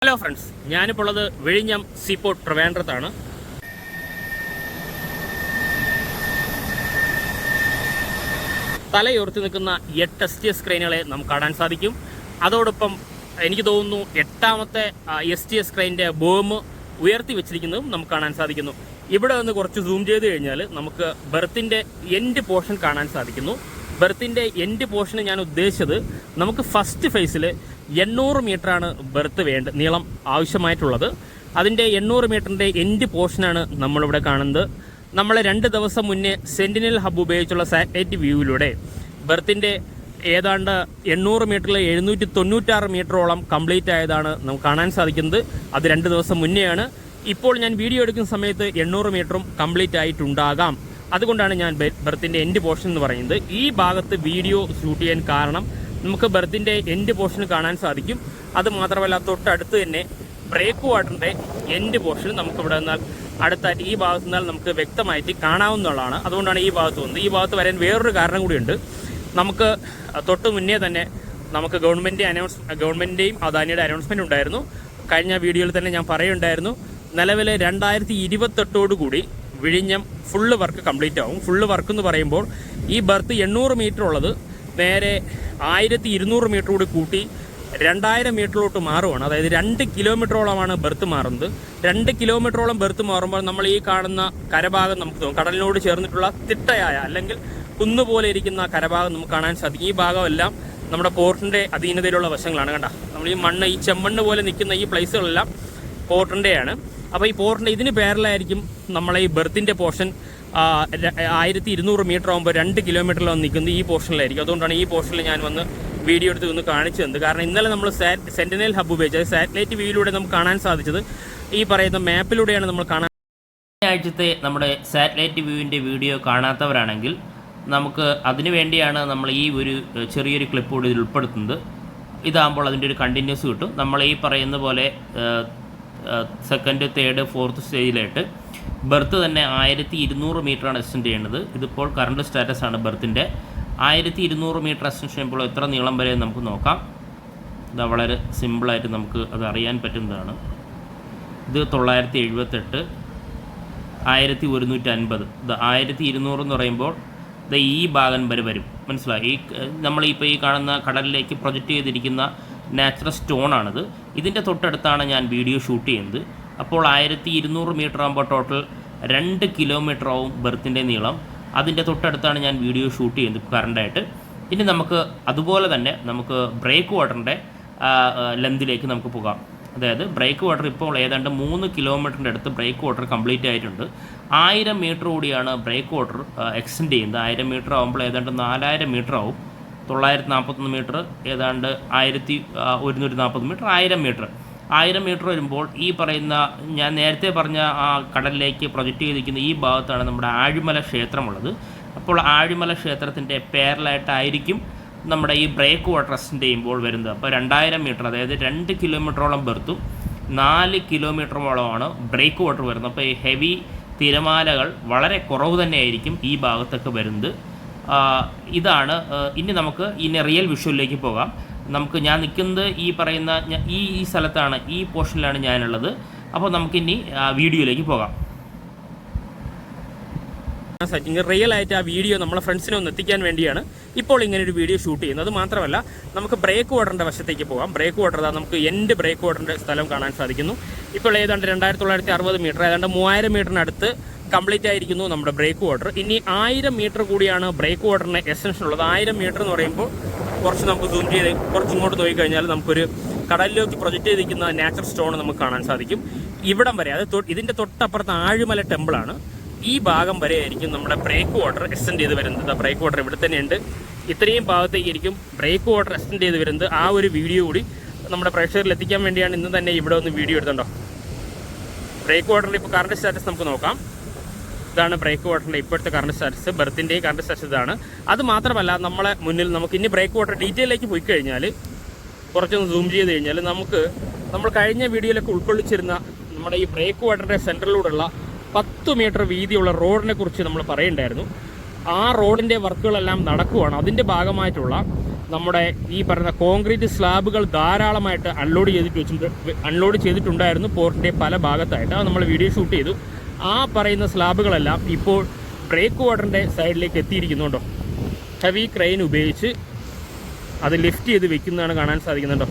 Hello friends, ഞാനിപ്പോൾ ഉള്ളത് വിഴിഞ്ഞം സീപോർട്ട് ട്രിവാൻഡ്രത്താണ്. തലയുയർത്തി നിൽക്കുന്ന 8 STS ക്രെയിനുകളെ നമുക്ക് കാണാൻ സാധിക്കും. അതോടൊപ്പം എനിക്ക് തോന്നുന്നു 8ാമത്തെ STS ക്രെയിനിൻ്റെ ബോം ഉയർത്തി വെച്ചിരിക്കുന്നതും നമുക്ക് കാണാൻ സാധിക്കുന്നു. ഇവിടെ നിന്ന് കുറച്ച് സൂം ചെയ്ത് കഴിഞ്ഞാൽ നമുക്ക് ബെർത്തിൻ്റെ എൻഡ് പോർഷൻ കാണാൻ സാധിക്കുന്നു. ബെർത്തിൻ്റെ എൻഡ് പോർഷന് ഞാൻ ഉദ്ദേശിച്ചത് നമുക്ക് ഫസ്റ്റ് ഫേസിൽ 800 മീറ്ററാണ് ബെർത്ത് നീളം ആവശ്യമായിട്ടുള്ളത്. അതിൻ്റെ 800 മീറ്ററിൻ്റെ എൻഡ് പോർഷനാണ് നമ്മളിവിടെ കാണുന്നത്. നമ്മൾ 2 ദിവസം മുന്നേ സെന്റിനൽ ഹബ് ഉപയോഗിച്ചുള്ള സാറ്റലൈറ്റ് വ്യൂവിലൂടെ ബെർത്തിൻ്റെ ഏതാണ്ട് 800 മീറ്ററിൽ 796 മീറ്ററോളം കംപ്ലീറ്റ് ആയതാണ് നമുക്ക് കാണാൻ സാധിക്കുന്നത്. അത് 2 ദിവസം മുന്നെയാണ്. ഇപ്പോൾ ഞാൻ വീഡിയോ എടുക്കുന്ന സമയത്ത് 800 മീറ്ററും കംപ്ലീറ്റ് ആയിട്ടുണ്ടാകാം. അതുകൊണ്ടാണ് ഞാൻ ബെർത്തിൻ്റെ എൻഡ് പോർഷൻ എന്ന് പറയുന്നത്. ഈ ഭാഗത്ത് വീഡിയോ ഷൂട്ട് ചെയ്യാൻ കാരണം നമുക്ക് ബെർത്തിൻ്റെ എൻഡ് പോർഷൻ കാണാൻ സാധിക്കും. അത് മാത്രമല്ല, തൊട്ടടുത്ത് തന്നെ ബ്രേക്ക് വാട്ടറിൻ്റെ എൻഡ് പോർഷൻ നമുക്കിവിടെ നിന്നാൽ അടുത്തായിട്ട് ഈ ഭാഗത്ത് നിന്നാൽ നമുക്ക് വ്യക്തമായിട്ട് കാണാവുന്നതാണ്. അതുകൊണ്ടാണ് ഈ ഭാഗത്ത് വന്നത്. ഈ ഭാഗത്ത് വരാൻ വേറൊരു കാരണം കൂടിയുണ്ട്. നമുക്ക് തൊട്ട് മുന്നേ തന്നെ നമുക്ക് ഗവൺമെൻറ്റിൻ്റെയും അദാനിയുടെ അനൗൺസ്മെൻറ്റ് ഉണ്ടായിരുന്നു. കഴിഞ്ഞ വീഡിയോയിൽ തന്നെ ഞാൻ പറയുണ്ടായിരുന്നു, നിലവിൽ 2028 കൂടി വിഴിഞ്ഞം ഫുള്ള് വർക്ക് കംപ്ലീറ്റ് ആവും. ഫുള്ള് വർക്ക് എന്ന് പറയുമ്പോൾ ഈ ബെർത്ത് 800 മീറ്റർ ഉള്ളത് നേരെ 1200 മീറ്റർ കൂടി കൂട്ടി 2000 മീറ്ററിലോട്ട് മാറുവാണ്. അതായത് 2 കിലോമീറ്ററോളമാണ് ബെർത്ത് മാറുന്നത്. 2 കിലോമീറ്ററോളം ബെർത്ത് മാറുമ്പോൾ നമ്മൾ ഈ കാണുന്ന കരഭാഗം നമുക്ക് തോന്നും കടലിനോട് ചേർന്നിട്ടുള്ള തിട്ടയായ അല്ലെങ്കിൽ കുന്നുപോലെ ഇരിക്കുന്ന കരഭാഗം നമുക്ക് കാണാൻ സാധിക്കും. ഈ ഭാഗമെല്ലാം നമ്മുടെ പോർട്ടിൻ്റെ അധീനതയിലുള്ള വശങ്ങളാണ്. കണ്ട, നമ്മൾ ഈ മണ്ണ്, ഈ ചെമ്മണ്ണ് പോലെ നിൽക്കുന്ന ഈ പ്ലേസുകളെല്ലാം പോർട്ടിൻ്റെയാണ്. അപ്പോൾ ഈ പോർട്ടിൻ്റെ ഇതിന് പേരിലായിരിക്കും നമ്മളെ ഈ ബെർത്തിൻ്റെ പോർഷൻ 1200 മീറ്റർ ആകുമ്പോൾ 2 കിലോമീറ്ററിൽ വന്ന് നിൽക്കുന്നത് ഈ പോർഷനിലായിരിക്കും. അതുകൊണ്ടാണ് ഈ പോർഷനിൽ ഞാൻ വന്ന് വീഡിയോ എടുത്ത് ഒന്ന് കാണിച്ചു തന്നത്. കാരണം ഇന്നലെ നമ്മൾ സെന്റിനൽ ഹബ് ഉപയോഗിച്ചത് സാറ്റലൈറ്റ് വ്യൂയിലൂടെ നമുക്ക് കാണാൻ സാധിച്ചത് ഈ പറയുന്ന മാപ്പിലൂടെയാണ് നമ്മൾ കാണാൻ. ഈ ആഴ്ചത്തെ നമ്മുടെ സാറ്റലൈറ്റ് വ്യൂവിൻ്റെ വീഡിയോ കാണാത്തവരാണെങ്കിൽ നമുക്ക് അതിനു വേണ്ടിയാണ് നമ്മൾ ഈ ഒരു ചെറിയൊരു ക്ലിപ്പ് കൂടി ഇതിൽ ഉൾപ്പെടുത്തുന്നത്. ഇതാകുമ്പോൾ അതിൻ്റെ ഒരു കണ്ടിന്യൂസ് കിട്ടും. നമ്മൾ ഈ പറയുന്ന പോലെ സെക്കൻഡ്, തേർഡ്, ഫോർത്ത് സ്റ്റേജിലായിട്ട് ബെർത്ത് തന്നെ 1200 മീറ്ററാണ് എക്സ്റ്റെൻഡ് ചെയ്യേണ്ടത്. ഇതിപ്പോൾ കറണ്ട് സ്റ്റാറ്റസ് ആണ് ബെർത്തിൻ്റെ. 1200 മീറ്റർ എക്സ്റ്റെൻഷൻ ചെയ്യുമ്പോൾ എത്ര നീളം വരെ നമുക്ക് നോക്കാം. ഇത് വളരെ സിമ്പിളായിട്ട് നമുക്ക് അത് അറിയാൻ പറ്റുന്നതാണ്. ഇത് 978, 1150, ഇത് 1200 എന്ന് പറയുമ്പോൾ ഇത് ഈ ഭാഗം വരെ വരും. മനസ്സിലായി? നമ്മളിപ്പോൾ ഈ കാണുന്ന കടലിലേക്ക് പ്രൊജക്റ്റ് ചെയ്തിരിക്കുന്ന നാച്ചുറൽ സ്റ്റോണാണിത്. ഇതിൻ്റെ തൊട്ടടുത്താണ് ഞാൻ വീഡിയോ ഷൂട്ട് ചെയ്യുന്നത്. അപ്പോൾ 1200 മീറ്റർ ആകുമ്പോൾ ടോട്ടൽ 2 കിലോമീറ്റർ ആവും ബെർത്തിൻ്റെ നീളം. അതിൻ്റെ തൊട്ടടുത്താണ് ഞാൻ വീഡിയോ ഷൂട്ട് ചെയ്യുന്നത് കറണ്ടായിട്ട്. ഇനി നമുക്ക് അതുപോലെ തന്നെ നമുക്ക് ബ്രേക്ക് വാട്ടറിൻ്റെ ലെന്തിലേക്ക് നമുക്ക് പോകാം. അതായത് ബ്രേക്ക് വാട്ടർ ഇപ്പോൾ ഏതാണ്ട് 3 കിലോമീറ്ററിൻ്റെ അടുത്ത് ബ്രേക്ക് വാട്ടർ കംപ്ലീറ്റ് ആയിട്ടുണ്ട്. 1000 മീറ്റർ കൂടിയാണ് ബ്രേക്ക് വാട്ടർ എക്സ്റ്റെൻഡ് ചെയ്യുന്നത്. 1000 മീറ്റർ ആകുമ്പോൾ ഏതാണ്ട് 4000 മീറ്റർ ആവും. 941 മീറ്റർ, ഏതാണ്ട് 1140 മീറ്റർ, 1000 മീറ്റർ വരുമ്പോൾ ഈ പറയുന്ന ഞാൻ നേരത്തെ പറഞ്ഞ ആ കടലിലേക്ക് പ്രൊജക്റ്റ് ചെയ്തിരിക്കുന്ന ഈ ഭാഗത്താണ് നമ്മുടെ ആഴിമല ക്ഷേത്രമുള്ളത്. അപ്പോൾ ആഴിമല ക്ഷേത്രത്തിൻ്റെ പേരലായിട്ടായിരിക്കും നമ്മുടെ ഈ ബ്രേക്ക് വാട്ടർ എക്സ്റ്റെൻഡ് ചെയ്യുമ്പോൾ വരുന്നത്. അപ്പോൾ 2000 മീറ്റർ, അതായത് 2 കിലോമീറ്ററോളം ബെർത്തും 4 കിലോമീറ്ററോളമാണ് ബ്രേക്ക് വാട്ടർ വരുന്നത്. അപ്പോൾ ഈ ഹെവി തിരമാലകൾ വളരെ കുറവ് തന്നെയായിരിക്കും ഈ ഭാഗത്തൊക്കെ വരുന്നത്. ഇതാണ്. ഇനി നമുക്ക് റിയൽ വിഷ്വലിലേക്ക് പോകാം. ഞാൻ നിൽക്കുന്നത് ഈ പറയുന്ന ഈ സ്ഥലത്താണ്, ഈ പോർഷനിലാണ് ഞാനുള്ളത്. അപ്പോൾ നമുക്കിനി വീഡിയോയിലേക്ക് പോകാം. റിയൽ ആയിട്ട് ആ വീഡിയോ നമ്മളെ ഫ്രണ്ട്സിനെ ഒന്ന് എത്തിക്കാൻ വേണ്ടിയാണ് ഇപ്പോൾ ഇങ്ങനെ ഒരു വീഡിയോ ഷൂട്ട് ചെയ്യുന്നത്. അത് മാത്രമല്ല, നമുക്ക് ബ്രേക്ക് വാട്ടറിൻ്റെ വശത്തേക്ക് പോകാം. ബ്രേക്ക് വാട്ടർ നമുക്ക് എൻഡ് ബ്രേക്ക് വാട്ടറിൻ്റെ സ്ഥലം കാണാൻ സാധിക്കുന്നു. ഇപ്പോൾ ഏതാണ്ട് 2960 മീറ്റർ, ഏതാണ്ട് 3000 മീറ്ററിനടുത്ത് കംപ്ലീറ്റ് ആയിരിക്കുന്നു നമ്മുടെ ബ്രേക്ക് വാട്ടർ. ഇനി 1000 മീറ്റർ കൂടിയാണ് ബ്രേക്ക് വാട്ടറിന് എക്സ്റ്റൻഷൻ ഉള്ളത്. 1000 മീറ്റർ എന്ന് പറയുമ്പോൾ കുറച്ച് നമുക്ക് സൂം ചെയ്ത് കുറച്ച് ഇങ്ങോട്ട് നോക്കി കഴിഞ്ഞാൽ നമുക്കൊരു കടലിലേക്ക് പ്രൊജക്റ്റ് ചെയ്തിരിക്കുന്ന നാച്ചുറൽ സ്റ്റോൺ നമുക്ക് കാണാൻ സാധിക്കും. ഇവിടം വരെ, അത് ഇതിൻ്റെ തൊട്ടപ്പുറത്ത് ആഴിമല ടെമ്പിളാണ്. ഈ ഭാഗം വരെ ആയിരിക്കും നമ്മുടെ ബ്രേക്ക് വാട്ടർ എക്സ്റ്റെൻഡ് ചെയ്ത് വരുന്നത്. ബ്രേക്ക് വാട്ടർ ഇവിടെ തന്നെ ഉണ്ട്. ഇത്രയും ഭാഗത്തേക്കായിരിക്കും ബ്രേക്ക് വാട്ടർ എക്സ്റ്റെൻഡ് ചെയ്ത് വരുന്നത്. ആ ഒരു വീഡിയോ കൂടി നമ്മുടെ പ്രേക്ഷകരിൽ എത്തിക്കാൻ വേണ്ടിയാണ് ഇന്ന് തന്നെ ഇവിടെ ഒന്ന് വീഡിയോ എടുത്തുണ്ടോ. ബ്രേക്ക് വാട്ടറിൻ്റെ ഇപ്പോൾ കറണ്ട് സ്റ്റാറ്റസ് നമുക്ക് നോക്കാം. ഇതാണ് ബ്രേക്ക് വാട്ടറിൻ്റെ ഇപ്പോഴത്തെ കറണ്ട് സ്റ്റാറ്റസ്. ബെർത്തിൻ്റെയും കറണ്ട് സ്റ്റാറ്റസ് ഇതാണ്. അത് മാത്രമല്ല, നമ്മളെ മുന്നിൽ നമുക്ക് ഇനി ബ്രേക്ക് വാട്ടർ ഡീറ്റെയിലേക്ക് പോയി കഴിഞ്ഞാൽ, കുറച്ചൊന്ന് സൂം ചെയ്ത് കഴിഞ്ഞാൽ നമ്മൾ കഴിഞ്ഞ വീഡിയോയിലൊക്കെ ഉൾക്കൊള്ളിച്ചിരുന്ന നമ്മുടെ ഈ ബ്രേക്ക് വാട്ടറിൻ്റെ സെൻറ്ററിലൂടെയുള്ള 10 മീറ്റർ വീതിയുള്ള റോഡിനെ കുറിച്ച് നമ്മൾ പറയുണ്ടായിരുന്നു. ആ റോഡിൻ്റെ വർക്കുകളെല്ലാം നടക്കുവാണ്. അതിൻ്റെ ഭാഗമായിട്ടുള്ള നമ്മുടെ ഈ പറയുന്ന കോൺക്രീറ്റ് സ്ലാബുകൾ ധാരാളമായിട്ട് അൺലോഡ് ചെയ്തിട്ടുണ്ടായിരുന്നു പോർട്ടിൻ്റെ പല ഭാഗത്തായിട്ട്. അത് നമ്മൾ വീഡിയോ ഷൂട്ട് ചെയ്തു. ആ പറയുന്ന സ്ലാബുകളെല്ലാം ഇപ്പോൾ ബ്രേക്ക് വാട്ടറിൻ്റെ സൈഡിലേക്ക് എത്തിയിരിക്കുന്നുണ്ടോ. ഹെവി ക്രെയിൻ ഉപയോഗിച്ച് അത് ലിഫ്റ്റ് ചെയ്ത് വെക്കുന്നതാണ് കാണാൻ സാധിക്കുന്നുണ്ടോ.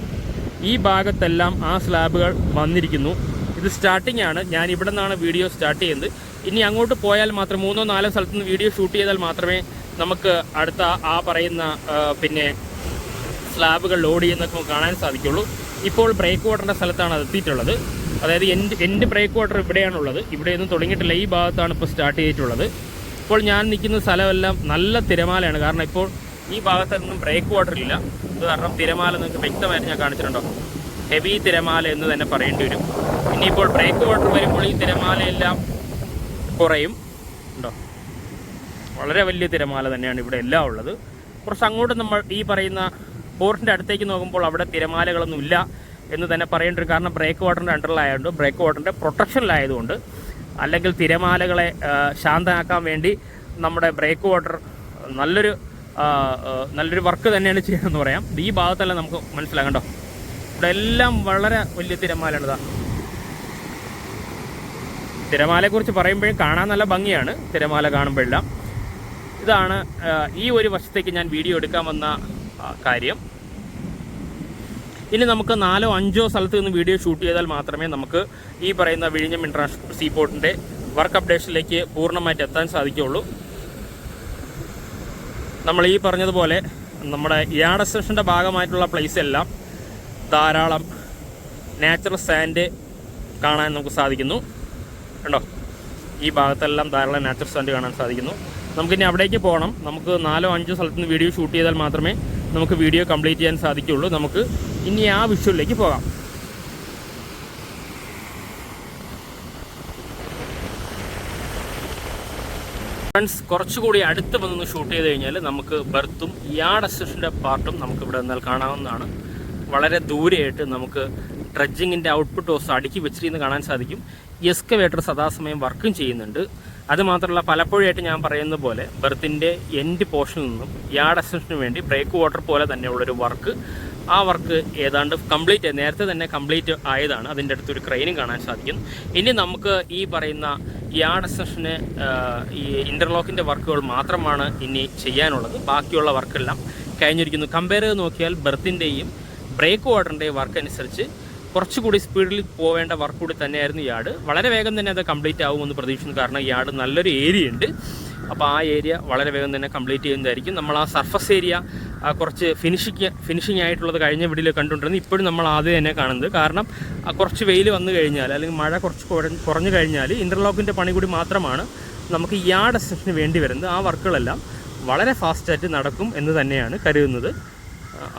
ഈ ഭാഗത്തെല്ലാം ആ സ്ലാബുകൾ വന്നിരിക്കുന്നു. ഇത് സ്റ്റാർട്ടിംഗ് ആണ്. ഞാൻ ഇവിടെ നിന്നാണ് വീഡിയോ സ്റ്റാർട്ട് ചെയ്യുന്നത്. ഇനി അങ്ങോട്ട് പോയാൽ മാത്രം 3-4 സ്ഥലത്ത് നിന്ന് വീഡിയോ ഷൂട്ട് ചെയ്താൽ മാത്രമേ നമുക്ക് അടുത്ത ആ പറയുന്ന പിന്നെ സ്ലാബുകൾ ലോഡ് ചെയ്യുന്നതൊക്കെ കാണാൻ സാധിക്കുള്ളൂ. ഇപ്പോൾ ബ്രേക്ക് വാട്ടറിൻ്റെ സ്ഥലത്താണ് അത് എത്തിയിട്ടുള്ളത്. അതായത് എൻ്റെ ബ്രേക്ക് വാട്ടർ ഇവിടെയാണുള്ളത്. ഇവിടെയൊന്നും തുടങ്ങിയിട്ടില്ല. ഈ ഭാഗത്താണ് ഇപ്പോൾ സ്റ്റാർട്ട് ചെയ്തിട്ടുള്ളത്. ഇപ്പോൾ ഞാൻ നിൽക്കുന്ന സ്ഥലമെല്ലാം നല്ല തിരമാലയാണ്. കാരണം ഇപ്പോൾ ഈ ഭാഗത്തൊന്നും ബ്രേക്ക് വാട്ടർ ഇല്ല. ഇത് കാരണം തിരമാല നിങ്ങൾക്ക് വ്യക്തമായിട്ട് ഞാൻ കാണിച്ചിട്ടുണ്ടോ. ഹെവി തിരമാല എന്ന് തന്നെ പറയേണ്ടി വരും. ഇനിയിപ്പോൾ ബ്രേക്ക് വാട്ടർ വരുമ്പോൾ ഈ തിരമാലയെല്ലാം കുറയും. ഉണ്ടോ, വളരെ വലിയ തിരമാല തന്നെയാണ് ഇവിടെ എല്ലാം ഉള്ളത്. കുറച്ച് അങ്ങോട്ട് നമ്മൾ ഈ പറയുന്ന പോർട്ടിൻ്റെ അടുത്തേക്ക് നോക്കുമ്പോൾ അവിടെ തിരമാലകളൊന്നും ഇല്ല എന്ന് തന്നെ പറയേണ്ടി വരും. കാരണം ബ്രേക്ക് വാട്ടറിൻ്റെ അണ്ടറിലായതുകൊണ്ട്, ബ്രേക്ക് വാട്ടറിൻ്റെ പ്രൊട്ടക്ഷനിലായതുകൊണ്ട്. അല്ലെങ്കിൽ തിരമാലകളെ ശാന്തമാക്കാൻ വേണ്ടി നമ്മുടെ ബ്രേക്ക് വാട്ടർ നല്ലൊരു വർക്ക് തന്നെയാണ് ചെയ്യുന്നതെന്ന് പറയാം. ഈ ഭാഗത്തെല്ലാം നമുക്ക് മനസ്സിലാകണ്ടോ, ഇവിടെ എല്ലാം വളരെ വലിയ തിരമാലയാണ്. ഇതാ തിരമാലയെക്കുറിച്ച് പറയുമ്പോഴും കാണാൻ നല്ല ഭംഗിയാണ് തിരമാല കാണുമ്പോഴെല്ലാം. ഇതാണ് ഈ ഒരു വശത്തേക്ക് ഞാൻ വീഡിയോ എടുക്കാൻ വന്ന കാര്യം. ഇനി നമുക്ക് 4-5 സ്ഥലത്ത് നിന്ന് വീഡിയോ ഷൂട്ട് ചെയ്താൽ മാത്രമേ നമുക്ക് ഈ പറയുന്ന വിഴിഞ്ഞം ഇൻ്റർനാഷണൽ സീപോർട്ടിൻ്റെ വർക്ക് അപ്ഡേഷനിലേക്ക് പൂർണ്ണമായിട്ട് എത്താൻ സാധിക്കുകയുള്ളൂ. നമ്മൾ ഈ പറഞ്ഞതുപോലെ നമ്മുടെ യാർഡ് എക്സ്റ്റൻഷൻ്റെ ഭാഗമായിട്ടുള്ള പ്ലേസ് എല്ലാം ധാരാളം നാച്ചുറൽ സാൻഡ് കാണാൻ നമുക്ക് സാധിക്കുന്നു. കണ്ടോ, ഈ ഭാഗത്തെല്ലാം ധാരാളം നാച്ചുറൽ സാൻഡ് കാണാൻ സാധിക്കുന്നു. നമുക്കിനി അവിടേക്ക് പോകണം. നമുക്ക് 4-5 സ്ഥലത്ത് നിന്ന് വീഡിയോ ഷൂട്ട് ചെയ്താൽ മാത്രമേ നമുക്ക് വീഡിയോ കംപ്ലീറ്റ് ചെയ്യാൻ സാധിക്കുകയുള്ളൂ. നമുക്ക് ഇനി ആ വിഷ്വലിലേക്ക് പോകാം. ഫ്രണ്ട്സ്, കുറച്ചുകൂടി അടുത്ത് വന്ന് ഷൂട്ട് ചെയ്ത് കഴിഞ്ഞാൽ നമുക്ക് ബർത്തും യാർഡ് എക്സ്റ്റൻഷൻ്റെ പാർട്ടും നമുക്ക് ഇവിടെ നിന്നാൽ കാണാവുന്നതാണ്. വളരെ ദൂരെയായിട്ട് നമുക്ക് ഡ്രഡ്ജിങ്ങിൻ്റെ ഔട്ട്പുട്ട് ഹോസ് അടുക്കി വെച്ചിരിക്കുന്നത് കാണാൻ സാധിക്കും. എക്സ്കവേറ്റർ സദാസമയം വർക്കും ചെയ്യുന്നുണ്ട്. അതുമാത്രമല്ല, പലപ്പോഴായിട്ട് ഞാൻ പറയുന്ന പോലെ ബർത്തിൻ്റെ എൻഡ് പോർഷനിൽ നിന്നും യാർഡ് എക്സ്റ്റൻഷന് വേണ്ടി ബ്രേക്ക് വാട്ടർ പോലെ തന്നെയുള്ളൊരു വർക്ക്, ആ വർക്ക് ഏതാണ്ട് നേരത്തെ തന്നെ കംപ്ലീറ്റ് ആയതാണ്. അതിൻ്റെ അടുത്തൊരു ക്രെയിനും കാണാൻ സാധിക്കും. ഇനി നമുക്ക് ഈ പറയുന്ന യാർഡ് എക്സ്റ്റൻഷന് ഈ ഇൻ്റർലോക്കിൻ്റെ വർക്കുകൾ മാത്രമാണ് ഇനി ചെയ്യാനുള്ളത്. ബാക്കിയുള്ള വർക്കെല്ലാം കഴിഞ്ഞിരിക്കുന്നു. കമ്പയർ ചെയ്ത് നോക്കിയാൽ ബർത്തിൻ്റെയും ബ്രേക്ക് വാട്ടറിൻ്റെയും വർക്ക് അനുസരിച്ച് കുറച്ചുകൂടി സ്പീഡിൽ പോവേണ്ട വർക്ക് കൂടി തന്നെയായിരുന്നു യാർഡ്. വളരെ വേഗം തന്നെ അത് കംപ്ലീറ്റ് ആകുമെന്ന് പ്രതീക്ഷിക്കുന്നു. കാരണം യാർഡ് നല്ലൊരു ഏരിയ ഉണ്ട്. അപ്പോൾ ആ ഏരിയ വളരെ വേഗം തന്നെ കംപ്ലീറ്റ് ചെയ്യുന്നതായിരിക്കും. നമ്മൾ ആ സർഫസ് ഏരിയ കുറച്ച് ഫിനിഷിംഗ് ആയിട്ടുള്ളത് കഴിഞ്ഞ വീഡിയോയിൽ കണ്ടുകൊണ്ടിരുന്നത്. ഇപ്പോഴും നമ്മൾ ആദ്യം തന്നെ കാണുന്നത്. കാരണം കുറച്ച് വെയിൽ വന്നു കഴിഞ്ഞാൽ അല്ലെങ്കിൽ മഴ കുറച്ച് കുറഞ്ഞു കഴിഞ്ഞാൽ ഇൻ്റർലോക്കിൻ്റെ പണി കൂടി മാത്രമാണ് നമുക്ക് യാർഡ് എക്സ്റ്റൻഷന് വേണ്ടി വരുന്നത്. ആ വർക്കുകളെല്ലാം വളരെ ഫാസ്റ്റായിട്ട് നടക്കും എന്ന് തന്നെയാണ് കരുതുന്നത്.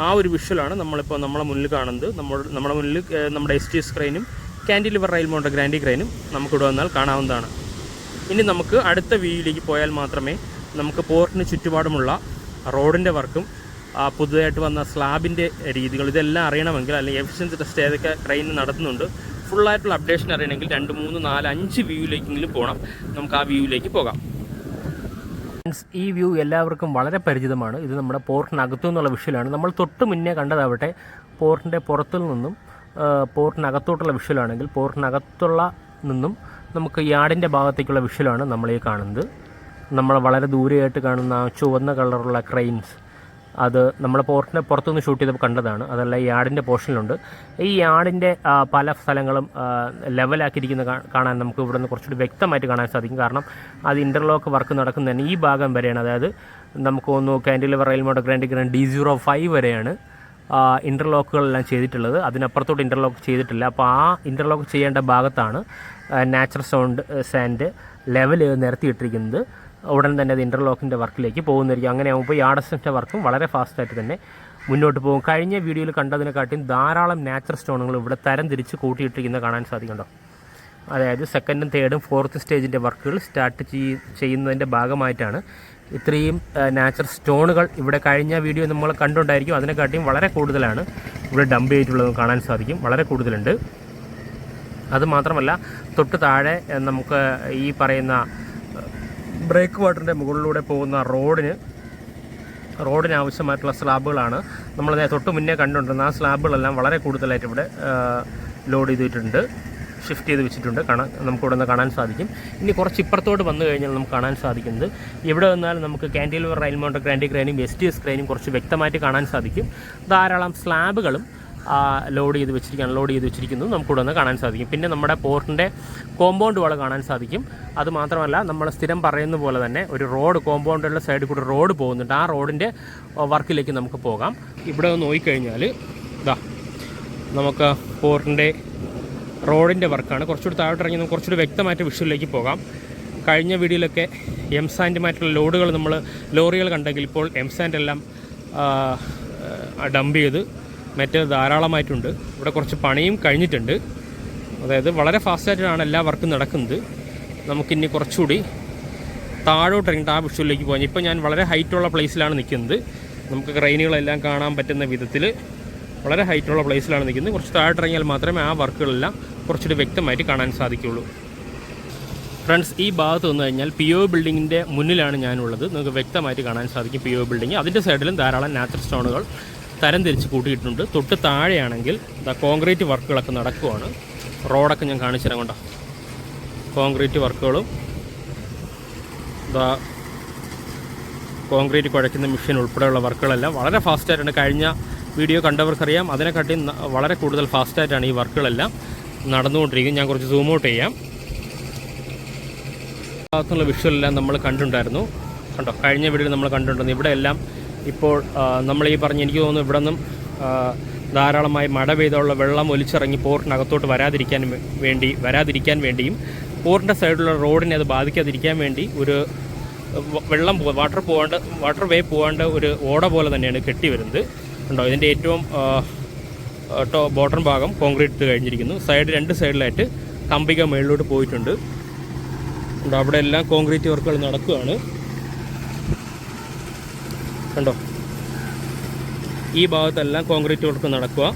ആ ഒരു വിഷ്വലാണ് നമ്മളിപ്പോൾ നമ്മളെ മുന്നിൽ കാണുന്നത്. നമ്മുടെ മുന്നിൽ നമ്മുടെ STS ക്രെയിനും കാൻഡിലിവർ റെയിൽ മൗണ്ടഡ് ഗ്രാൻഡി ക്രെയിനും നമുക്കിവിടെ വന്നാൽ കാണാവുന്നതാണ്. ഇനി നമുക്ക് അടുത്ത വ്യൂയിലേക്ക് പോയാൽ മാത്രമേ നമുക്ക് പോർട്ടിന് ചുറ്റുപാടുമുള്ള റോഡിൻ്റെ വർക്കും പുതുതായിട്ട് വന്ന സ്ലാബിൻ്റെ രീതികൾ ഇതെല്ലാം അറിയണമെങ്കിൽ, അല്ലെങ്കിൽ എഫിഷ്യൻസി ടെസ്റ്റ് ഏതൊക്കെ ക്രെയിൻ നടത്തുന്നുണ്ട്, ഫുള്ളായിട്ടുള്ള അപ്ഡേഷൻ അറിയണമെങ്കിൽ 2, 3, 4, 5 വ്യൂയിലേക്കെങ്കിലും പോകണം. നമുക്ക് ആ വ്യൂയിലേക്ക് പോകാം. ഈ വ്യൂ എല്ലാവർക്കും വളരെ പരിചിതമാണ്. ഇത് നമ്മുടെ പോർട്ടിനകത്തു നിന്നുള്ള വിഷ്വലാണ്. നമ്മൾ തൊട്ട് മുന്നേ കണ്ടതാവട്ടെ പോർട്ടിൻ്റെ പുറത്തു നിന്നും പോർട്ടിനകത്തോട്ടുള്ള വിഷ്വലാണെങ്കിൽ, പോർട്ടിനകത്തുള്ള നിന്നും നമുക്ക് യാർഡിൻ്റെ ഭാഗത്തേക്കുള്ള വിഷ്വലാണ് നമ്മളീ കാണുന്നത്. നമ്മൾ വളരെ ദൂരെയായിട്ട് കാണുന്ന ചുവന്ന കളറുള്ള ക്രെയിൻസ്, അത് നമ്മൾ പോർട്ടിൻ്റെ പുറത്തുനിന്ന് ഷൂട്ട് ചെയ്തപ്പോൾ കണ്ടതാണ്. അതല്ല, ഈ യാർഡിൻ്റെ പോർഷനിലുണ്ട്. ഈ യാർഡിൻ്റെ പല സ്ഥലങ്ങളും ലെവലാക്കിയിരിക്കുന്ന കാണാൻ നമുക്ക് ഇവിടെ നിന്ന് കുറച്ചുകൂടി വ്യക്തമായിട്ട് കാണാൻ സാധിക്കും. കാരണം അത് ഇൻ്റർലോക്ക് വർക്ക് നടക്കുന്നതന്നെ ഈ ഭാഗം വരെയാണ്. അതായത് നമുക്ക് ഒന്ന് cantilever rail mounted grantee crane D05 വരെയാണ് ഇൻ്റർലോക്കുകളെല്ലാം ചെയ്തിട്ടുള്ളത്. അതിനപ്പുറത്തോട്ട് ഇൻ്റർലോക്ക് ചെയ്തിട്ടില്ല. അപ്പോൾ ആ ഇൻ്റർലോക്ക് ചെയ്യേണ്ട ഭാഗത്താണ് നാച്ചുറൽ സാൻഡ് ലെവൽ നിരത്തിയിട്ടിരിക്കുന്നത്. ഉടൻ തന്നെ അത് ഇൻ്റർലോക്കിൻ്റെ വർക്കിലേക്ക് പോകുന്നതായിരിക്കും. അങ്ങനെ ആകുമ്പോൾ യാർഡ് എക്സ്റ്റൻഷൻ്റെ വർക്കും വളരെ ഫാസ്റ്റായിട്ട് തന്നെ മുന്നോട്ട് പോകും. കഴിഞ്ഞ വീഡിയോയിൽ കണ്ടതിനെക്കാട്ടിയും ധാരാളം നാച്ചുറൽ സ്റ്റോണുകൾ ഇവിടെ തരം തിരിച്ച് കൂട്ടിയിട്ടിരിക്കുന്നത് കാണാൻ സാധിക്കുന്നുണ്ടോ. അതായത് 2nd, 3rd, 4th സ്റ്റേജിൻ്റെ വർക്കുകൾ സ്റ്റാർട്ട് ചെയ്യുന്നതിൻ്റെ ഭാഗമായിട്ടാണ് ഇത്രയും നാച്ചുറൽ സ്റ്റോണുകൾ ഇവിടെ കഴിഞ്ഞ വീഡിയോ നമ്മൾ കണ്ടുകൊണ്ടായിരിക്കും. അതിനെക്കാട്ടിയും വളരെ കൂടുതലാണ് ഇവിടെ ഡംപ് ചെയ്തിട്ടുള്ളത് കാണാൻ സാധിക്കും. വളരെ കൂടുതലുണ്ട്. അതുമാത്രമല്ല, തൊട്ട് താഴെ നമുക്ക് ഈ പറയുന്ന ബ്രേക്ക് വാട്ടറിൻ്റെ മുകളിലൂടെ പോകുന്ന റോഡിന് റോഡിന് ആവശ്യമായിട്ടുള്ള സ്ലാബുകളാണ് നമ്മൾ തൊട്ട് മുന്നേ കണ്ടുകൊണ്ടിരുന്നത്. ആ സ്ലാബുകളെല്ലാം വളരെ കൂടുതലായിട്ട് ഇവിടെ ലോഡ് ചെയ്തിട്ടുണ്ട്, ഷിഫ്റ്റ് ചെയ്ത് വെച്ചിട്ടുണ്ട്. നമുക്കിവിടെ നിന്ന് കാണാൻ സാധിക്കും. ഇനി കുറച്ച് ഇപ്പുറത്തോട്ട് വന്നു കഴിഞ്ഞാൽ നമുക്ക് കാണാൻ സാധിക്കുന്നത്, ഇവിടെ വന്നാൽ നമുക്ക് കാൻറ്റിലിവർ റെയിൽമോണ്ട് ഗ്രാൻഡി ക്രെയിനും STS ക്രെയിനും കുറച്ച് വ്യക്തമായിട്ട് കാണാൻ സാധിക്കും. ധാരാളം സ്ലാബുകളും ലോഡ് ചെയ്ത് വെച്ചിരിക്കുന്നത് നമുക്കിവിടെ നിന്ന് കാണാൻ സാധിക്കും. പിന്നെ നമ്മുടെ പോർട്ടിൻ്റെ കോമ്പൗണ്ട് വാൾ കാണാൻ സാധിക്കും. അതുമാത്രമല്ല, നമ്മൾ സ്ഥിരം പറയുന്ന പോലെ തന്നെ ഒരു റോഡ്, കോമ്പൗണ്ടിൻ്റെ സൈഡിൽ കൂടി റോഡ് പോകുന്നുണ്ട്. ആ റോഡിൻ്റെ വർക്കിലേക്ക് നമുക്ക് പോകാം. ഇവിടെ നോക്കിക്കഴിഞ്ഞാൽ നമുക്ക് പോർട്ടിൻ്റെ റോഡിൻ്റെ വർക്കാണ്. കുറച്ചുകൂടി താഴോട്ടിറങ്ങി നമുക്ക് കുറച്ചുകൂടി വ്യക്തമായിട്ട് വിഷ്വലിലേക്ക് പോകാം. കഴിഞ്ഞ വീഡിയോയിലൊക്കെ എംസാൻഡുമായിട്ടുള്ള ലോറികൾ കണ്ടെങ്കിൽ ഇപ്പോൾ എംസാൻഡ് എല്ലാം ഡംപ് ചെയ്ത് മറ്റേ ധാരാളമായിട്ടുണ്ട്. ഇവിടെ കുറച്ച് പണിയും കഴിഞ്ഞിട്ടുണ്ട്. അതായത് വളരെ ഫാസ്റ്റായിട്ടാണ് എല്ലാ വർക്കും നടക്കുന്നത്. നമുക്കിനി കുറച്ചുകൂടി താഴോട്ടിറങ്ങിയിട്ട് ആ വിഷ്വലിലേക്ക് പോകാം. ഇപ്പോൾ ഞാൻ വളരെ ഹൈറ്റുള്ള പ്ലേസിലാണ് നിൽക്കുന്നത്. നമുക്ക് ക്രെയിനുകളെല്ലാം കാണാൻ പറ്റുന്ന വിധത്തിൽ വളരെ ഹൈറ്റുള്ള പ്ലേസിലാണ് നിൽക്കുന്നത്. കുറച്ച് താഴോട്ടിറങ്ങിയാൽ മാത്രമേ ആ വർക്കുകളെല്ലാം കുറച്ചുകൂടി വ്യക്തമായിട്ട് കാണാൻ സാധിക്കുകയുള്ളൂ. ഫ്രണ്ട്സ്, ഈ ഭാഗത്ത് വന്നു കഴിഞ്ഞാൽ PO ബിൽഡിങ്ങിൻ്റെ മുന്നിലാണ് ഞാനുള്ളത്. നമുക്ക് വ്യക്തമായിട്ട് കാണാൻ സാധിക്കും PO ബിൽഡിങ്. അതിൻ്റെ സൈഡിലും ധാരാളം നാച്ചുറൽ സ്റ്റോണുകൾ തരംതിരിച്ച് കൂട്ടിയിട്ടുണ്ട്. തൊട്ട് താഴെയാണെങ്കിൽ കോൺക്രീറ്റ് വർക്കുകളൊക്കെ നടക്കുവാണ്. റോഡൊക്കെ ഞാൻ കാണിച്ചു തരാം. കൊണ്ടോ കോൺക്രീറ്റ് വർക്കുകളും കോൺക്രീറ്റ് കുഴയ്ക്കുന്ന മെഷീൻ ഉൾപ്പെടെയുള്ള വർക്കുകളെല്ലാം വളരെ ഫാസ്റ്റായിട്ടാണ്. കഴിഞ്ഞ വീഡിയോ കണ്ടവർക്കറിയാം, അതിനെക്കാട്ടി വളരെ കൂടുതൽ ഫാസ്റ്റായിട്ടാണ് ഈ വർക്കുകളെല്ലാം നടന്നുകൊണ്ടിരിക്കുന്നത്. ഞാൻ കുറച്ച് സൂം ഔട്ട് ചെയ്യാം. ഭാഗത്തുള്ള വിഷ്വലെല്ലാം നമ്മൾ കണ്ടിട്ടുണ്ടായിരുന്നു. കണ്ടോ, കഴിഞ്ഞ വീഡിയോയിൽ നമ്മൾ കണ്ടിട്ടുണ്ടായിരുന്നു. ഇവിടെ എല്ലാം ഇപ്പോൾ നമ്മൾ ഈ പറഞ്ഞ്, എനിക്ക് തോന്നുന്നു ഇവിടെ നിന്നും ധാരാളമായി മഴ പെയ്തുള്ള വെള്ളം ഒലിച്ചിറങ്ങി പോർട്ടിനകത്തോട്ട് വരാതിരിക്കാൻ വേണ്ടിയും പോർട്ടിൻ്റെ സൈഡിലുള്ള റോഡിനെ അത് ബാധിക്കാതിരിക്കാൻ വേണ്ടി ഒരു വാട്ടർ വേ പോകാണ്ട് ഒരു ഓട പോലെ തന്നെയാണ് കെട്ടി വരുന്നത്. ഉണ്ടോ, ഇതിൻ്റെ ഏറ്റവും ബോട്ടം ഭാഗം കോൺക്രീറ്റ് കഴിഞ്ഞിരിക്കുന്നു. രണ്ട് സൈഡിലായിട്ട് കമ്പിക മുകളിലോട്ട് പോയിട്ടുണ്ട്. ഉണ്ടോ, അവിടെ എല്ലാം കോൺക്രീറ്റ് വർക്കുകൾ നടക്കുകയാണ്. കണ്ടോ, ഈ ഭാഗത്തെല്ലാം കോൺക്രീറ്റ് വർക്ക് നടക്കുക.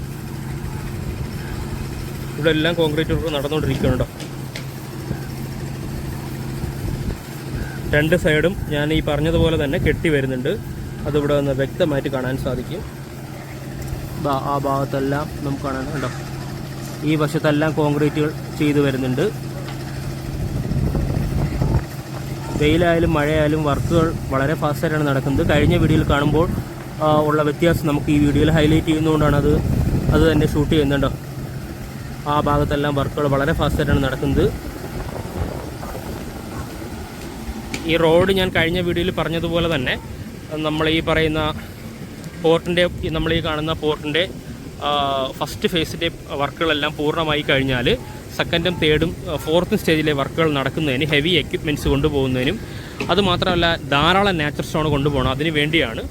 ഇവിടെ എല്ലാം കോൺക്രീറ്റ് വർക്ക് നടന്നുകൊണ്ടിരിക്കുന്നുണ്ടോ. രണ്ട് സൈഡും ഞാൻ ഈ പറഞ്ഞതുപോലെ തന്നെ കെട്ടി വരുന്നുണ്ട്. അതിവിടെ നിന്ന് വ്യക്തമായിട്ട് കാണാൻ സാധിക്കും. ആ ഭാഗത്തെല്ലാം നമുക്ക് കാണാൻ കണ്ടോ. ഈ വശത്തെല്ലാം കോൺക്രീറ്റുകൾ ചെയ്തു വരുന്നുണ്ട്. വെയിലായാലും മഴയായാലും വർക്കുകൾ വളരെ ഫാസ്റ്റായിട്ടാണ് നടക്കുന്നത്. കഴിഞ്ഞ വീഡിയോയിൽ കാണുമ്പോൾ ഉള്ള വ്യത്യാസം നമുക്ക് ഈ വീഡിയോയിൽ ഹൈലൈറ്റ് ചെയ്യുന്നതുകൊണ്ടാണ് അത് തന്നെ ഷൂട്ട് ചെയ്യുന്നുണ്ടോ. ആ ഭാഗത്തെല്ലാം വർക്കുകൾ വളരെ ഫാസ്റ്റായിട്ടാണ് നടക്കുന്നത്. ഈ റോഡ് ഞാൻ കഴിഞ്ഞ വീഡിയോയിൽ പറഞ്ഞതുപോലെ തന്നെ നമ്മൾ ഈ പറയുന്ന നമ്മൾ ഈ കാണുന്ന പോർട്ടിൻ്റെ ഫസ്റ്റ് ഫേസിൻ്റെ വർക്കുകളെല്ലാം പൂർണ്ണമായി കഴിഞ്ഞാൽ സെക്കൻഡും തേർഡും ഫോർത്തും സ്റ്റേജിലെ വർക്കുകൾ നടക്കുന്നതിന് ഹെവി എക്യുപ്മെൻറ്റ്സ് കൊണ്ടുപോകുന്നതിനും അതുമാത്രമല്ല ധാരാളം നാച്ചുറൽ സ്റ്റോൺ കൊണ്ടുപോകണം. അതിനു വേണ്ടിയാണ്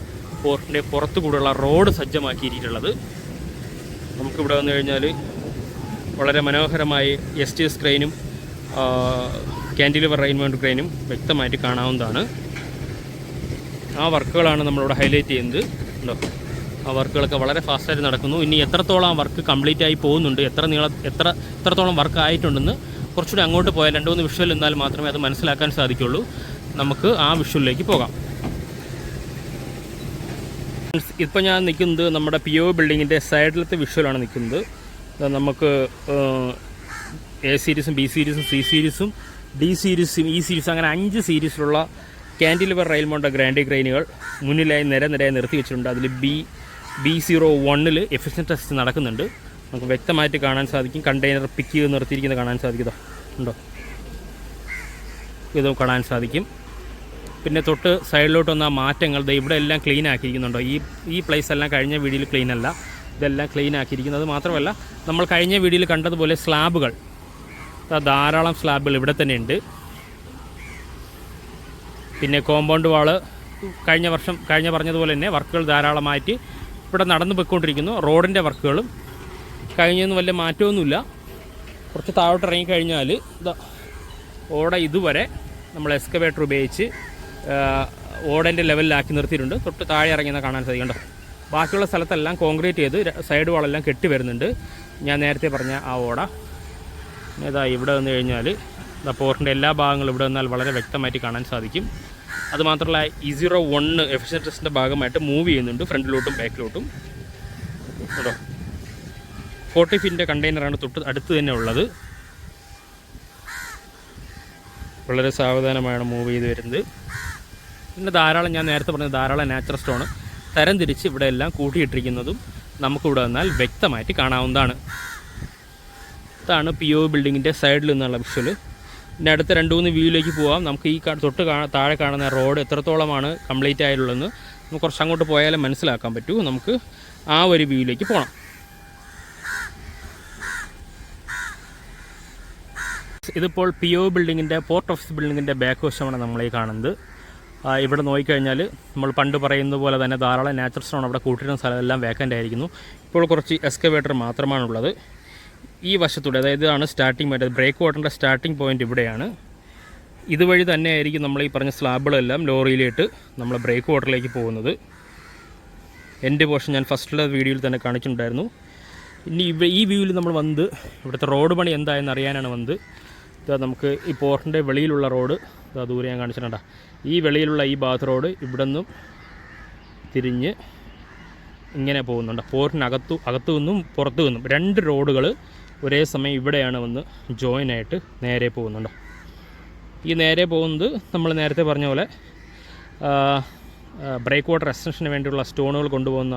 പോർട്ടിൻ്റെ പുറത്തു കൂടെയുള്ള റോഡ് സജ്ജമാക്കിയിട്ടുള്ളത്. നമുക്കിവിടെ വന്നു കഴിഞ്ഞാൽ വളരെ മനോഹരമായി STS ക്രെയിനും കാൻറ്റിലിവർ റെയിൽമോണ്ട് ക്രെയിനും വ്യക്തമായിട്ട് കാണാവുന്നതാണ്. ആ വർക്കുകളാണ് നമ്മളിവിടെ ഹൈലൈറ്റ് ചെയ്യുന്നത്. ഉണ്ടോ, ആ വർക്കുകളൊക്കെ വളരെ ഫാസ്റ്റായിട്ട് നടക്കുന്നു. ഇനി എത്രത്തോളം ആ വർക്ക് കംപ്ലീറ്റ് ആയി പോകുന്നുണ്ട്, എത്രത്തോളം വർക്ക് ആയിട്ടുണ്ടെന്ന് കുറച്ചുകൂടി അങ്ങോട്ട് പോയാൽ 2-3 വിഷ്വൽ എന്നാൽ മാത്രമേ അത് മനസ്സിലാക്കാൻ സാധിക്കുള്ളൂ. നമുക്ക് ആ വിഷ്വലിലേക്ക് പോകാം. ഇപ്പോൾ ഞാൻ നിൽക്കുന്നത് നമ്മുടെ PO ബിൽഡിങ്ങിൻ്റെ സൈഡിലത്തെ വിഷ്വലാണ് നിൽക്കുന്നത്. നമുക്ക് A സീരീസും B സീരീസും C സീരീസും D സീരീസും E സീരീസും അങ്ങനെ 5 സീരീസിലുള്ള കാൻറ്റിലിവർ റെയിൽമോണ്ട് ഗ്രാൻഡി ക്രെയിനുകൾ മുന്നിലായി നിരയായി നിർത്തി വെച്ചിട്ടുണ്ട്. അതിൽ B01 എഫിഷ്യൻറ്റ് ടെസ്റ്റ് നടക്കുന്നുണ്ട്. നമുക്ക് വ്യക്തമായിട്ട് കാണാൻ സാധിക്കും. കണ്ടെയ്നർ പിക്ക് ചെയ്ത് നിർത്തിയിരിക്കുന്നത് കാണാൻ സാധിക്കുമോ, ഉണ്ടോ, ഇതും കാണാൻ സാധിക്കും. പിന്നെ തൊട്ട് സൈഡിലോട്ട് വന്ന മാറ്റങ്ങൾ ഇവിടെ എല്ലാം ക്ലീൻ ആക്കിയിരിക്കുന്നുണ്ടോ. ഈ പ്ലേസ് എല്ലാം കഴിഞ്ഞ വീഡിയോയിൽ ക്ലീൻ അല്ല, ഇതെല്ലാം ക്ലീൻ ആക്കിയിരിക്കുന്നത്. മാത്രമല്ല നമ്മൾ കഴിഞ്ഞ വീഡിയോയിൽ കണ്ടതുപോലെ സ്ലാബുകൾ, ധാരാളം സ്ലാബുകൾ ഇവിടെ തന്നെ ഉണ്ട്. പിന്നെ കോമ്പൗണ്ട് വാള് കഴിഞ്ഞ പറഞ്ഞതുപോലെ തന്നെ വർക്കുകൾ ധാരാളമായിട്ട് ഇവിടെ നടന്നു പോയിക്കൊണ്ടിരിക്കുന്നു. റോഡിൻ്റെ വർക്കുകളും കഴിഞ്ഞൊന്നും വലിയ മാറ്റമൊന്നുമില്ല. കുറച്ച് താഴോട്ട് ഇറങ്ങിക്കഴിഞ്ഞാൽ ഓട ഇതുവരെ നമ്മൾ എക്സ്കവേറ്റർ ഉപയോഗിച്ച് ഓടൻ്റെ ലെവലിലാക്കി നിർത്തിയിട്ടുണ്ട്. തൊട്ട് താഴെ ഇറങ്ങിയെന്ന് കാണാൻ സാധിക്കുന്നുണ്ടോ. ബാക്കിയുള്ള സ്ഥലത്തെല്ലാം കോൺക്രീറ്റ് ചെയ്ത് സൈഡ് വാളെല്ലാം കെട്ടി വരുന്നുണ്ട്. ഞാൻ നേരത്തെ പറഞ്ഞ ആ ഓട ഇവിടെ വന്നു കഴിഞ്ഞാൽ പോർട്ടിൻ്റെ എല്ലാ ഭാഗങ്ങളും ഇവിടെ വന്നാൽ വളരെ വ്യക്തമായിട്ട് കാണാൻ സാധിക്കും. അതുമാത്രമല്ല E01 എഫിഷ്യൻസി ടെസ്റ്റിൻ്റെ ഭാഗമായിട്ട് മൂവ് ചെയ്യുന്നുണ്ട് ഫ്രണ്ടിലോട്ടും ബാക്കിലോട്ടും കേട്ടോ. 40 ഫീറ്റിൻ്റെ കണ്ടെയ്നറാണ് തൊട്ട് അടുത്ത് തന്നെ ഉള്ളത്. വളരെ സാവധാനമാണ് മൂവ് ചെയ്ത് വരുന്നത്. പിന്നെ ധാരാളം, ഞാൻ നേരത്തെ പറഞ്ഞ ധാരാളം നാച്ചുറൽ സ്റ്റോൺ തരം തിരിച്ച് ഇവിടെ എല്ലാം കൂട്ടിയിട്ടിരിക്കുന്നതും നമുക്കിവിടെ വന്നാൽ വ്യക്തമായിട്ട് കാണാവുന്നതാണ്. ഇതാണ് PO ബിൽഡിങ്ങിൻ്റെ സൈഡിൽ നിന്നുള്ള വിഷ്വൽ. പിന്നെ അടുത്ത 2-3 വ്യൂയിലേക്ക് പോകാം. നമുക്ക് ഈ താഴെ കാണുന്ന റോഡ് എത്രത്തോളമാണ് കംപ്ലീറ്റ് ആയിട്ടുള്ളതെന്ന് നമുക്ക് കുറച്ച് അങ്ങോട്ട് പോയാലേ മനസ്സിലാക്കാൻ പറ്റൂ. നമുക്ക് ആ ഒരു വ്യൂയിലേക്ക് പോകണം. ഇതിപ്പോൾ PO ബിൽഡിങ്ങിൻ്റെ, പോർട്ട് ഓഫീസ് ബിൽഡിങ്ങിൻ്റെ ബാക്ക് വശമാണ് നമ്മളീ കാണുന്നത്. ഇവിടെ നോക്കിക്കഴിഞ്ഞാൽ നമ്മൾ പണ്ട് പറയുന്നത് പോലെ തന്നെ ധാരാളം നാച്ചുറൽ സ്റ്റോൺ അവിടെ കൂട്ടിയിടുന്ന സ്ഥലമെല്ലാം വേക്കൻ്റ് ആയിരിക്കുന്നു. ഇപ്പോൾ കുറച്ച് എക്സ്കവേറ്റർ മാത്രമാണുള്ളത്. ഈ വശത്തൂടെ, അതായത് ഇതാണ് സ്റ്റാർട്ടിംഗ് പോയിൻ്റ്, ബ്രേക്ക് വാട്ടറിൻ്റെ സ്റ്റാർട്ടിംഗ് പോയിൻ്റ് ഇവിടെയാണ്. ഇതുവഴി തന്നെ ആയിരിക്കും നമ്മൾ ഈ പറഞ്ഞ സ്ലാബുകളെല്ലാം ലോറിയിലിട്ട് നമ്മൾ ബ്രേക്ക് വാട്ടറിലേക്ക് പോകുന്നത്. എൻ്റെ പോർഷൻ ഞാൻ ഫസ്റ്റിലെ വീഡിയോയിൽ തന്നെ കാണിച്ചിട്ടുണ്ടായിരുന്നു. ഇനി ഈ വ്യൂവിൽ നമ്മൾ വന്ന് ഇവിടുത്തെ റോഡ് പണി എന്തായെന്ന് അറിയാനാണ് വന്നത്. ഇതാ നമുക്ക് ഈ പോർട്ടിൻ്റെ വെളിയിലുള്ള റോഡ് ഇതാ ദൂരെ ഞാൻ കാണിച്ചിട്ടുണ്ടാ. ഈ വെളിയിലുള്ള ഈ ഭാഗത്ത് റോഡ് ഇവിടെ നിന്നും തിരിഞ്ഞ് ഇങ്ങനെ പോകുന്നുണ്ട്. അകത്തു നിന്നും പുറത്തു നിന്നും 2 റോഡുകൾ ഒരേ സമയം ഇവിടെയാണ് വന്ന് ജോയിനായിട്ട് നേരെ പോകുന്നുണ്ട്. ഈ നേരെ പോകുന്നത് നമ്മൾ നേരത്തെ പറഞ്ഞ പോലെ ബ്രേക്ക് വാട്ടർ എക്സ്റ്റൻഷന് വേണ്ടിയുള്ള സ്റ്റോണുകൾ കൊണ്ടുപോകുന്ന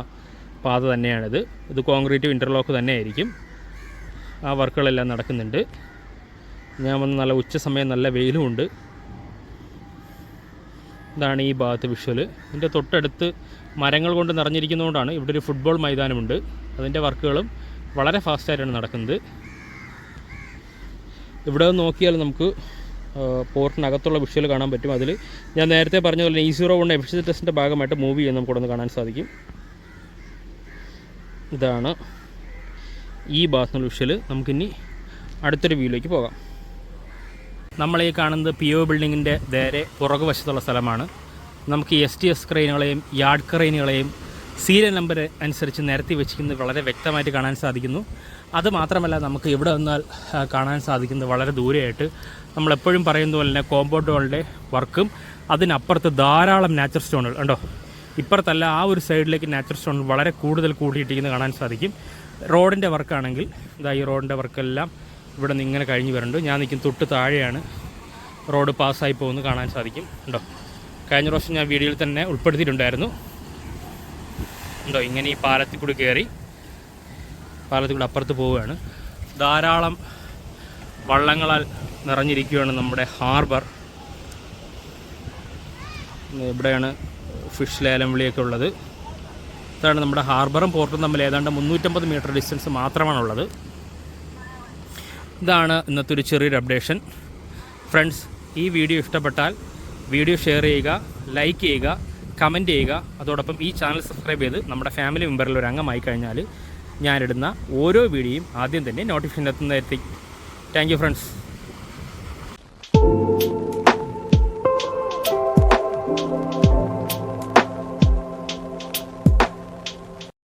പാത തന്നെയാണിത്. ഇത് കോൺക്രീറ്റ് ഇൻ്റർലോക്ക് തന്നെ ആയിരിക്കും. ആ വർക്കുകളെല്ലാം നടക്കുന്നുണ്ട്. ഞാൻ വന്ന് നല്ല ഉച്ച സമയം നല്ല വെയിലുമുണ്ട്. ഇതാണ് ഈ ഭാഗത്ത് വിഷ്വൽ. ഇതിൻ്റെ തൊട്ടടുത്ത് മരങ്ങൾ കൊണ്ട് നിറഞ്ഞിരിക്കുന്നതുകൊണ്ടാണ് ഇവിടെ ഒരു ഫുട്ബോൾ മൈതാനമുണ്ട്. അതിൻ്റെ വർക്കുകളും വളരെ ഫാസ്റ്റായിട്ടാണ് നടക്കുന്നത്. ഇവിടെ നോക്കിയാൽ നമുക്ക് പോർട്ടിനകത്തുള്ള വിഷ്വൽ കാണാൻ പറ്റും. അതിൽ ഞാൻ നേരത്തെ പറഞ്ഞ പോലെ E01 എഫിഷ്യൻസി ടെസ്റ്റിൻ്റെ ഭാഗമായിട്ട് മൂവ് ചെയ്യുന്നത് നമുക്കിവിടെ നിന്ന് കാണാൻ സാധിക്കും. ഇതാണ് ഈ ഭാഗത്തുള്ള വിഷ്വൽ. നമുക്കിനി അടുത്തൊരു വ്യൂയിലേക്ക് പോകാം. നമ്മളീ കാണുന്നത് PO ബിൽഡിങ്ങിൻ്റെ നേരെ പുറകുവശത്തുള്ള സ്ഥലമാണ്. നമുക്ക് STS ക്രെയിനുകളെയും യാർഡ് ക്രെയിനുകളെയും സീരിയൽ നമ്പർ അനുസരിച്ച് നിരത്തി വെച്ചിരിക്കുന്നത് വളരെ വ്യക്തമായിട്ട് കാണാൻ സാധിക്കുന്നു. അതുമാത്രമല്ല, നമുക്ക് ഇവിടെ വന്നാൽ കാണാൻ സാധിക്കുന്നത് വളരെ ദൂരെയായിട്ട് നമ്മളെപ്പോഴും പറയുന്ന പോലെ തന്നെ കോമ്പൗണ്ട് വാളിൻ്റെ വർക്കും അതിനപ്പുറത്ത് ധാരാളം നാച്ചുറൽ സ്റ്റോണുകൾ ഉണ്ടോ. ഇപ്പുറത്തല്ല, ആ ഒരു സൈഡിലേക്ക് നാച്ചുറൽ സ്റ്റോൺ വളരെ കൂടുതൽ കൂട്ടിയിട്ടിരിക്കുന്നത് കാണാൻ സാധിക്കും. റോഡിൻ്റെ വർക്കാണെങ്കിൽ ഇതാ ഈ റോഡിൻ്റെ വർക്കെല്ലാം ഇവിടെ നിന്ന് ഇങ്ങനെ കഴിഞ്ഞ് വരുന്നുണ്ട്. ഞാൻ നിൽക്കും തൊട്ട് താഴെയാണ് റോഡ് പാസ്സായി പോകുന്നത് കാണാൻ സാധിക്കും ഉണ്ടോ. കഴിഞ്ഞ പ്രാവശ്യം ഞാൻ വീഡിയോയിൽ തന്നെ ഉൾപ്പെടുത്തിയിട്ടുണ്ടായിരുന്നു ഉണ്ടോ. ഇങ്ങനെ ഈ പാലത്തിൽ കൂടി കയറി പാലത്തിൽ കൂടി അപ്പുറത്ത് പോവുകയാണ്. ധാരാളം വള്ളങ്ങളാൽ നിറഞ്ഞിരിക്കുകയാണ് നമ്മുടെ ഹാർബർ. ഇവിടെയാണ് ഫിഷ് ലേലം വിളിയൊക്കെ ഉള്ളത്. ഇതാണ് നമ്മുടെ ഹാർബറും പോർട്ടും തമ്മിൽ ഏതാണ്ട് 350 മീറ്റർ ഡിസ്റ്റൻസ് മാത്രമാണുള്ളത്. ഇതാണ് ഇന്നത്തെ ഒരു ചെറിയൊരു അപ്ഡേഷൻ. ഫ്രണ്ട്സ്, ഈ വീഡിയോ ഇഷ്ടപ്പെട്ടാൽ വീഡിയോ ഷെയർ ചെയ്യുക, ലൈക്ക് ചെയ്യുക, കമൻറ്റ് ചെയ്യുക. അതോടൊപ്പം ഈ ചാനൽ സബ്സ്ക്രൈബ് ചെയ്ത് നമ്മുടെ ഫാമിലി മെമ്പറിൽ ഒരു അംഗമായി കഴിഞ്ഞാൽ ഞാനിടുന്ന ഓരോ വീഡിയോയും ആദ്യം തന്നെ നോട്ടിഫിക്കേഷൻ എത്തുന്നതായിരിക്കും. Thank you friends.